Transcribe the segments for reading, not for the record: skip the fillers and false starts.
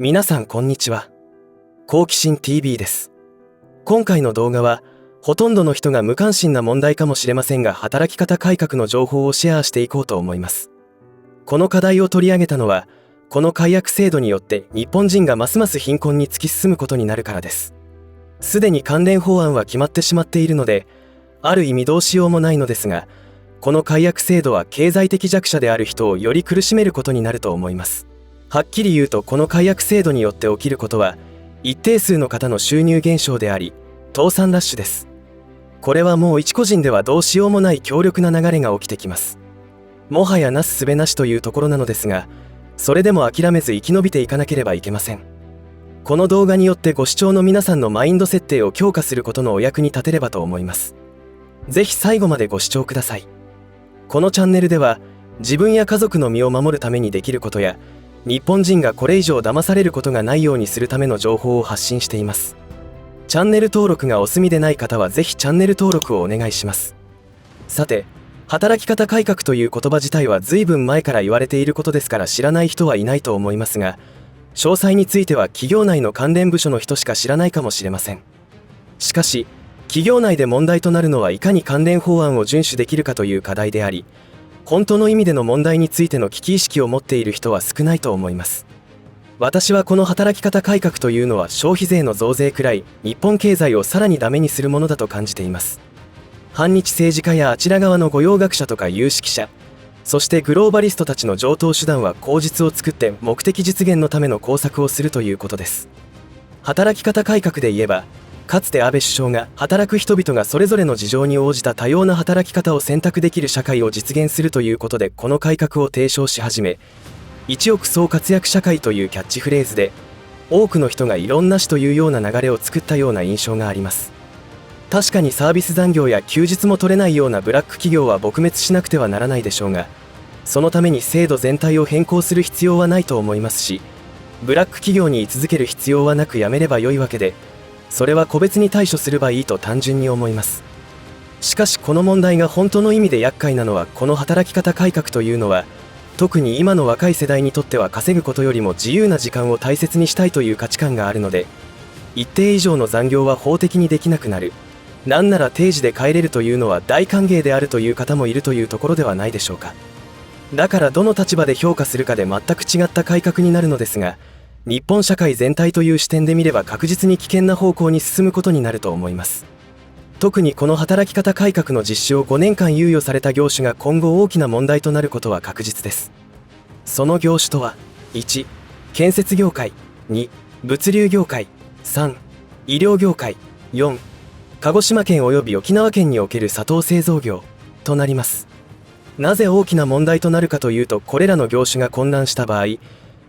皆さんこんにちは。好奇心 TV です。今回の動画はほとんどの人が無関心な問題かもしれませんが、働き方改革の情報をシェアしていこうと思います。この課題を取り上げたのは、この解約制度によって日本人がますます貧困に突き進むことになるからです。すでに関連法案は決まってしまっているので、ある意味どうしようもないのですが、この解約制度は経済的弱者である人をより苦しめることになると思います。はっきり言うと、この解約制度によって起きることは、一定数の方の収入減少であり、倒産ラッシュです。これはもう一個人ではどうしようもない強力な流れが起きてきます。もはやなすすべなしというところなのですが、それでも諦めず生き延びていかなければいけません。この動画によってご視聴の皆さんのマインド設定を強化することのお役に立てればと思います。ぜひ最後までご視聴ください。このチャンネルでは、自分や家族の身を守るためにできることや、日本人がこれ以上騙されることがないようにするための情報を発信しています。チャンネル登録がお済みでない方はぜひチャンネル登録をお願いします。さて、働き方改革という言葉自体は随分前から言われていることですから、知らない人はいないと思いますが、詳細については企業内の関連部署の人しか知らないかもしれません。しかし、企業内で問題となるのはいかに関連法案を遵守できるかという課題であり、本当の意味での問題についての危機意識を持っている人は少ないと思います。私はこの働き方改革というのは消費税の増税くらい日本経済をさらにダメにするものだと感じています。反日政治家やあちら側の御用学者とか有識者、そしてグローバリストたちの常套手段は口実を作って目的実現のための工作をするということです。働き方改革で言えば、かつて安倍首相が働く人々がそれぞれの事情に応じた多様な働き方を選択できる社会を実現するということで、この改革を提唱し始め、一億総活躍社会というキャッチフレーズで多くの人がいろんなしというような流れを作ったような印象があります。確かにサービス残業や休日も取れないようなブラック企業は撲滅しなくてはならないでしょうが、そのために制度全体を変更する必要はないと思いますし、ブラック企業に居続ける必要はなくやめればよいわけで、それは個別に対処すればいいと単純に思います。しかしこの問題が本当の意味で厄介なのは、この働き方改革というのは、特に今の若い世代にとっては稼ぐことよりも自由な時間を大切にしたいという価値観があるので、一定以上の残業は法的にできなくなる、なんなら定時で帰れるというのは大歓迎であるという方もいるというところではないでしょうか。だからどの立場で評価するかで全く違った改革になるのですが、日本社会全体という視点で見れば確実に危険な方向に進むことになると思います。特にこの働き方改革の実施を5年間猶予された業種が今後大きな問題となることは確実です。その業種とは、1、建設業界、2、物流業界、3、医療業界、4、鹿児島県及び沖縄県における砂糖製造業となります。なぜ大きな問題となるかというと、これらの業種が混乱した場合、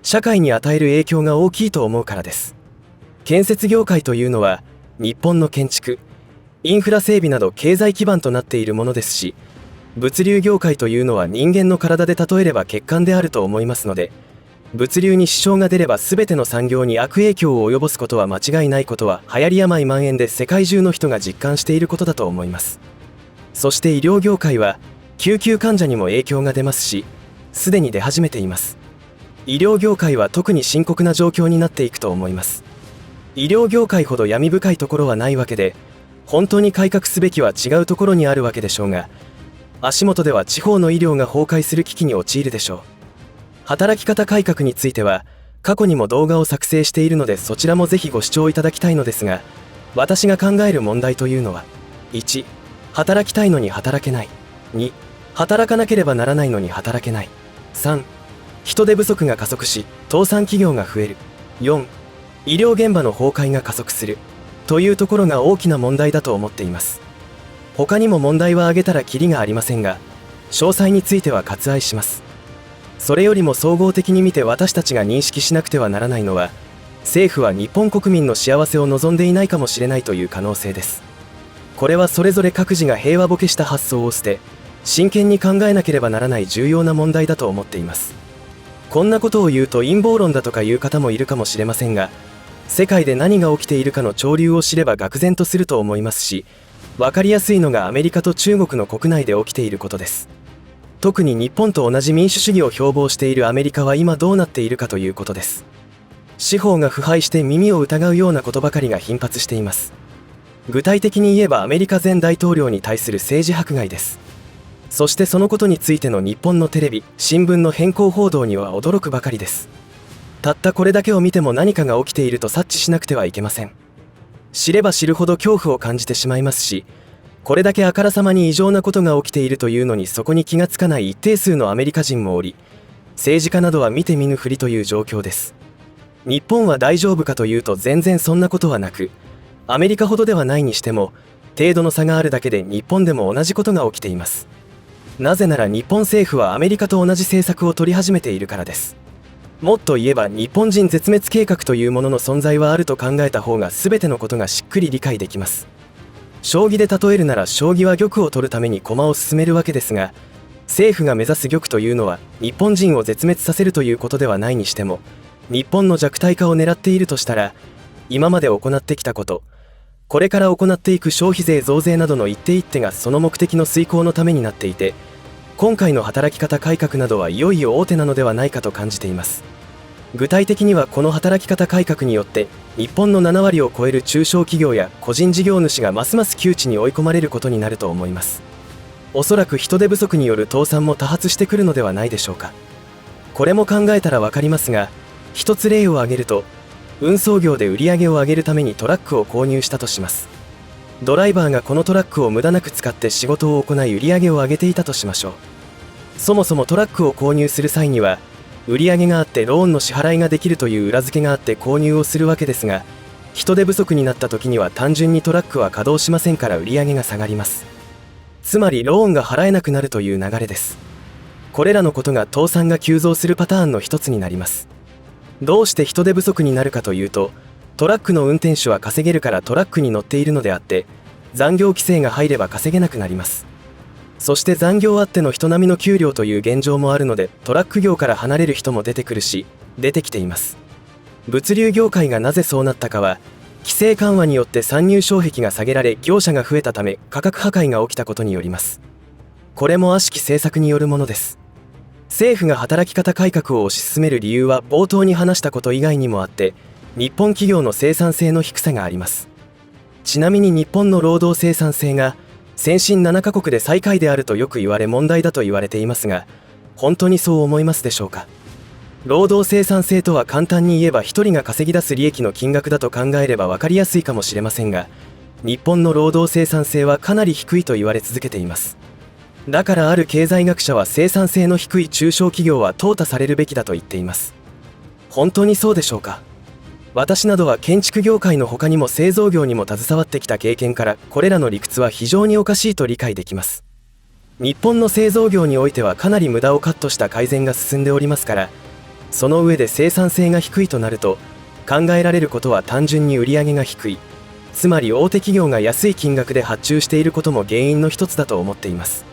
社会に与える影響が大きいと思うからです。建設業界というのは、日本の建築、インフラ整備など経済基盤となっているものですし、物流業界というのは人間の体で例えれば血管であると思いますので、物流に支障が出れば全ての産業に悪影響を及ぼすことは間違いないことは、流行り病蔓延で世界中の人が実感していることだと思います。そして医療業界は、救急患者にも影響が出ますし、すでに出始めています。医療業界は特に深刻な状況になっていくと思います。医療業界ほど闇深いところはないわけで、本当に改革すべきは違うところにあるわけでしょうが、足元では地方の医療が崩壊する危機に陥るでしょう。働き方改革については過去にも動画を作成しているので、そちらもぜひご視聴いただきたいのですが、私が考える問題というのは、1、働きたいのに働けない、2、働かなければならないのに働けない、3、人手不足が加速し倒産企業が増える、4、医療現場の崩壊が加速するというところが大きな問題だと思っています。他にも問題は挙げたらキリがありませんが、詳細については割愛します。それよりも総合的に見て私たちが認識しなくてはならないのは、政府は日本国民の幸せを望んでいないかもしれないという可能性です。これはそれぞれ各自が平和ボケした発想を捨て、真剣に考えなければならない重要な問題だと思っています。こんなことを言うと陰謀論だとか言う方もいるかもしれませんが、世界で何が起きているかの潮流を知れば愕然とすると思いますし、分かりやすいのがアメリカと中国の国内で起きていることです。特に日本と同じ民主主義を標榜しているアメリカは今どうなっているかということです。司法が腐敗して耳を疑うようなことばかりが頻発しています。具体的に言えばアメリカ前大統領に対する政治迫害です。そしてそのことについての日本のテレビ、新聞の偏向報道には驚くばかりです。たったこれだけを見ても何かが起きていると察知しなくてはいけません。知れば知るほど恐怖を感じてしまいますし、これだけあからさまに異常なことが起きているというのにそこに気がつかない一定数のアメリカ人もおり、政治家などは見て見ぬふりという状況です。日本は大丈夫かというと全然そんなことはなく、アメリカほどではないにしても程度の差があるだけで日本でも同じことが起きています。なぜなら日本政府はアメリカと同じ政策を取り始めているからです。もっと言えば日本人絶滅計画というものの存在はあると考えた方が全てのことがしっくり理解できます。将棋で例えるなら将棋は玉を取るために駒を進めるわけですが、政府が目指す玉というのは日本人を絶滅させるということではないにしても、日本の弱体化を狙っているとしたら、今まで行ってきたこと、これから行っていく消費税増税などの一手一手がその目的の遂行のためになっていて、今回の働き方改革などはいよいよ大手なのではないかと感じています。具体的にはこの働き方改革によって日本の7割を超える中小企業や個人事業主がますます窮地に追い込まれることになると思います。おそらく人手不足による倒産も多発してくるのではないでしょうか。これも考えたら分かりますが、一つ例を挙げると、運送業で売り上げを上げるためにトラックを購入したとします。ドライバーがこのトラックを無駄なく使って仕事を行い売り上げを上げていたとしましょう。そもそもトラックを購入する際には売り上げがあってローンの支払いができるという裏付けがあって購入をするわけですが、人手不足になった時には単純にトラックは稼働しませんから売り上げが下がります。つまりローンが払えなくなるという流れです。これらのことが倒産が急増するパターンの一つになります。どうして人手不足になるかというと、トラックの運転手は稼げるからトラックに乗っているのであって、残業規制が入れば稼げなくなります。そして残業あっての人並みの給料という現状もあるので、トラック業から離れる人も出てくるし、出てきています。物流業界がなぜそうなったかは、規制緩和によって参入障壁が下げられ業者が増えたため価格破壊が起きたことによります。これも悪しき政策によるものです。政府が働き方改革を推し進める理由は冒頭に話したこと以外にもあって、日本企業の生産性の低さがあります。ちなみに日本の労働生産性が先進7カ国で最下位であるとよく言われ問題だと言われていますが、本当にそう思いますでしょうか。労働生産性とは簡単に言えば一人が稼ぎ出す利益の金額だと考えれば分かりやすいかもしれませんが、日本の労働生産性はかなり低いと言われ続けています。だからある経済学者は生産性の低い中小企業は淘汰されるべきだと言っています。本当にそうでしょうか。私などは建築業界の他にも製造業にも携わってきた経験から、これらの理屈は非常におかしいと理解できます。日本の製造業においてはかなり無駄をカットした改善が進んでおりますから、その上で生産性が低いとなると、考えられることは単純に売り上げが低い、つまり大手企業が安い金額で発注していることも原因の一つだと思っています。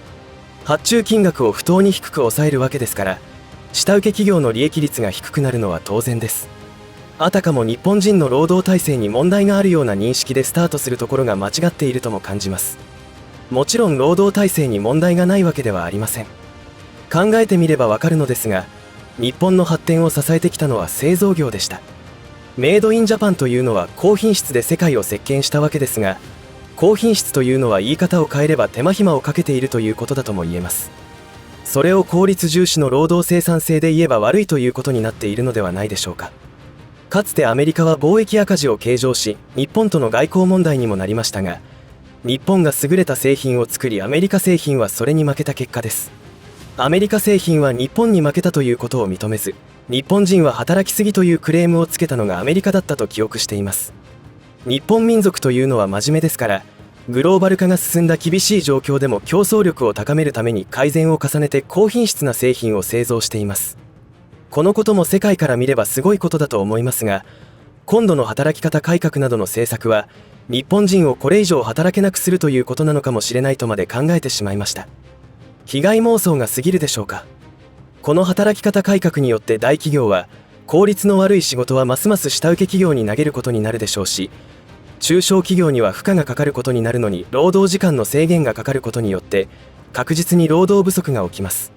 発注金額を不当に低く抑えるわけですから、下請け企業の利益率が低くなるのは当然です。あたかも日本人の労働体制に問題があるような認識でスタートするところが間違っているとも感じます。もちろん労働体制に問題がないわけではありません。考えてみればわかるのですが、日本の発展を支えてきたのは製造業でした。メイドインジャパンというのは高品質で世界を席巻したわけですが、高品質というのは言い方を変えれば手間暇をかけているということだとも言えます。それを効率重視の労働生産性で言えば悪いということになっているのではないでしょうか。かつてアメリカは貿易赤字を計上し、日本との外交問題にもなりましたが、日本が優れた製品を作りアメリカ製品はそれに負けた結果です。アメリカ製品は日本に負けたということを認めず、日本人は働きすぎというクレームをつけたのがアメリカだったと記憶しています。日本民族というのは真面目ですから、グローバル化が進んだ厳しい状況でも競争力を高めるために改善を重ねて高品質な製品を製造しています。このことも世界から見ればすごいことだと思いますが、今度の働き方改革などの政策は日本人をこれ以上働けなくするということなのかもしれないとまで考えてしまいました。被害妄想が過ぎるでしょうか。この働き方改革によって大企業は効率の悪い仕事はますます下請け企業に投げることになるでしょうし、中小企業には負荷がかかることになるのに労働時間の制限がかかることによって確実に労働不足が起きます。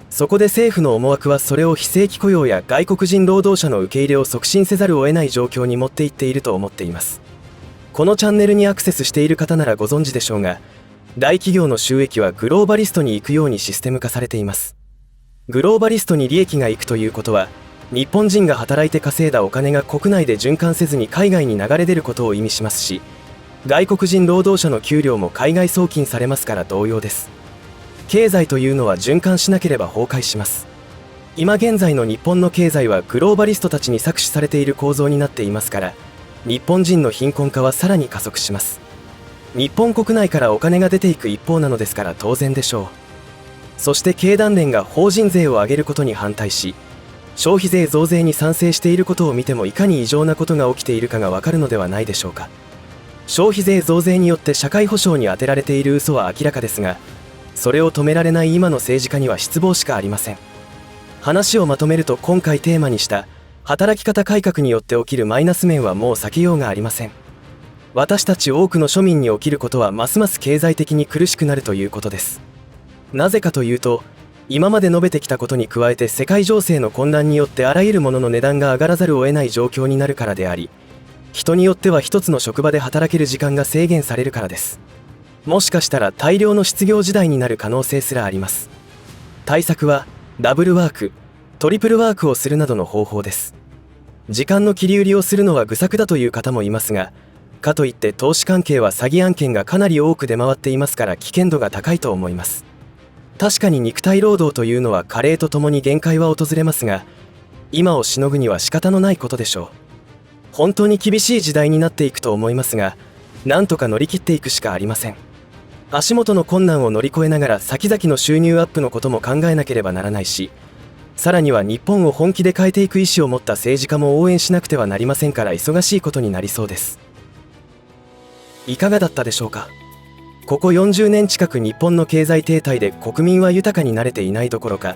そこで政府の思惑はそれを非正規雇用や外国人労働者の受け入れを促進せざるを得ない状況に持っていっていると思っています。このチャンネルにアクセスしている方ならご存知でしょうが、大企業の収益はグローバリストに行くようにシステム化されています。グローバリストに利益が行くということは、日本人が働いて稼いだお金が国内で循環せずに海外に流れ出ることを意味しますし、外国人労働者の給料も海外送金されますから同様です。経済というのは循環しなければ崩壊します。今現在の日本の経済はグローバリストたちに搾取されている構造になっていますから、日本人の貧困化はさらに加速します。日本国内からお金が出ていく一方なのですから当然でしょう。そして経団連が法人税を上げることに反対し、消費税増税に賛成していることを見てもいかに異常なことが起きているかがわかるのではないでしょうか。消費税増税によって社会保障に充てられている嘘は明らかですが、それを止められない今の政治家には失望しかありません。話をまとめると、今回テーマにした働き方改革によって起きるマイナス面はもう避けようがありません。私たち多くの庶民に起きることはますます経済的に苦しくなるということです。なぜかというと、今まで述べてきたことに加えて世界情勢の混乱によってあらゆるものの値段が上がらざるを得ない状況になるからであり、人によっては一つの職場で働ける時間が制限されるからです。もしかしたら大量の失業時代になる可能性すらあります。対策はダブルワーク、トリプルワークをするなどの方法です。時間の切り売りをするのは愚策だという方もいますが、かといって投資関係は詐欺案件がかなり多く出回っていますから危険度が高いと思います。確かに肉体労働というのは加齢とともに限界は訪れますが、今をしのぐには仕方のないことでしょう。本当に厳しい時代になっていくと思いますが、なんとか乗り切っていくしかありません。足元の困難を乗り越えながら先々の収入アップのことも考えなければならないし、さらには日本を本気で変えていく意思を持った政治家も応援しなくてはなりませんから、忙しいことになりそうです。いかがだったでしょうか。ここ40年近く日本の経済停滞で国民は豊かになれていないどころか、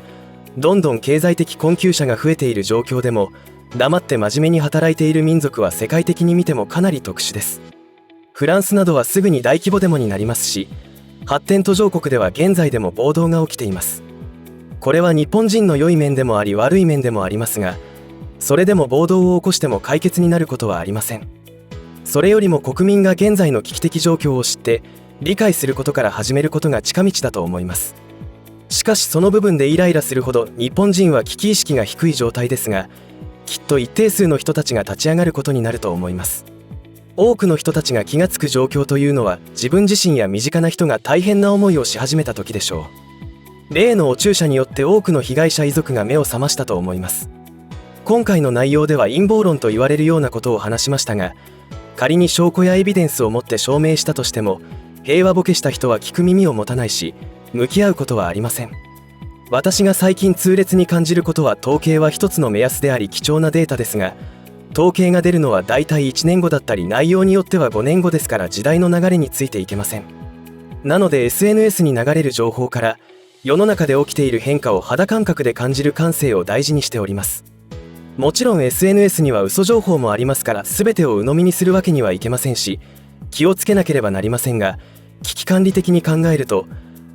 どんどん経済的困窮者が増えている状況でも、黙って真面目に働いている民族は世界的に見てもかなり特殊です。フランスなどはすぐに大規模デモになりますし、発展途上国では現在でも暴動が起きています。これは日本人の良い面でもあり悪い面でもありますが、それでも暴動を起こしても解決になることはありません。それよりも国民が現在の危機的状況を知って理解することから始めることが近道だと思います。しかしその部分でイライラするほど日本人は危機意識が低い状態ですが、きっと一定数の人たちが立ち上がることになると思います。多くの人たちが気がつく状況というのは、自分自身や身近な人が大変な思いをし始めた時でしょう。例のお注射によって多くの被害者遺族が目を覚ましたと思います。今回の内容では陰謀論と言われるようなことを話しましたが、仮に証拠やエビデンスを持って証明したとしても、平和ボケした人は聞く耳を持たないし、向き合うことはありません。私が最近痛烈に感じることは、統計は一つの目安であり貴重なデータですが、統計が出るのはだいたい1年後だったり、内容によっては5年後ですから、時代の流れについていけません。なので SNS に流れる情報から世の中で起きている変化を肌感覚で感じる感性を大事にしております。もちろん SNS には嘘情報もありますから、全てを鵜呑みにするわけにはいけませんし、気をつけなければなりませんが、危機管理的に考えると、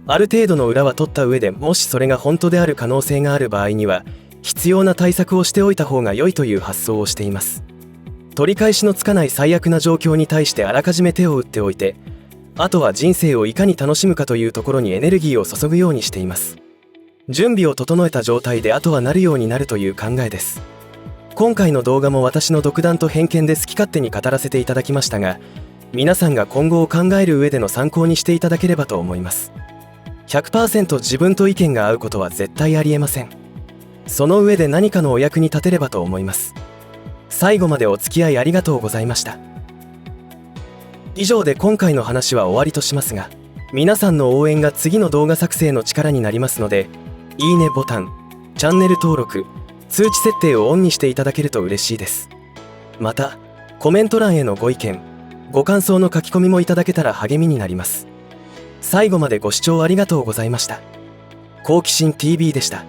ある程度の裏は取った上で、もしそれが本当である可能性がある場合には必要な対策をしておいた方が良いという発想をしています。取り返しのつかない最悪な状況に対してあらかじめ手を打っておいて、あとは人生をいかに楽しむかというところにエネルギーを注ぐようにしています。準備を整えた状態であとはなるようになるという考えです。今回の動画も私の独断と偏見で好き勝手に語らせていただきましたが、皆さんが今後を考える上での参考にしていただければと思います。100% 自分と意見が合うことは絶対ありえません。その上で何かのお役に立てればと思います。最後までお付き合いありがとうございました。以上で今回の話は終わりとしますが、皆さんの応援が次の動画作成の力になりますので、いいねボタン、チャンネル登録、通知設定をオンにしていただけると嬉しいです。また、コメント欄へのご意見、ご感想の書き込みもいただけたら励みになります。最後までご視聴ありがとうございました。好奇心 TV でした。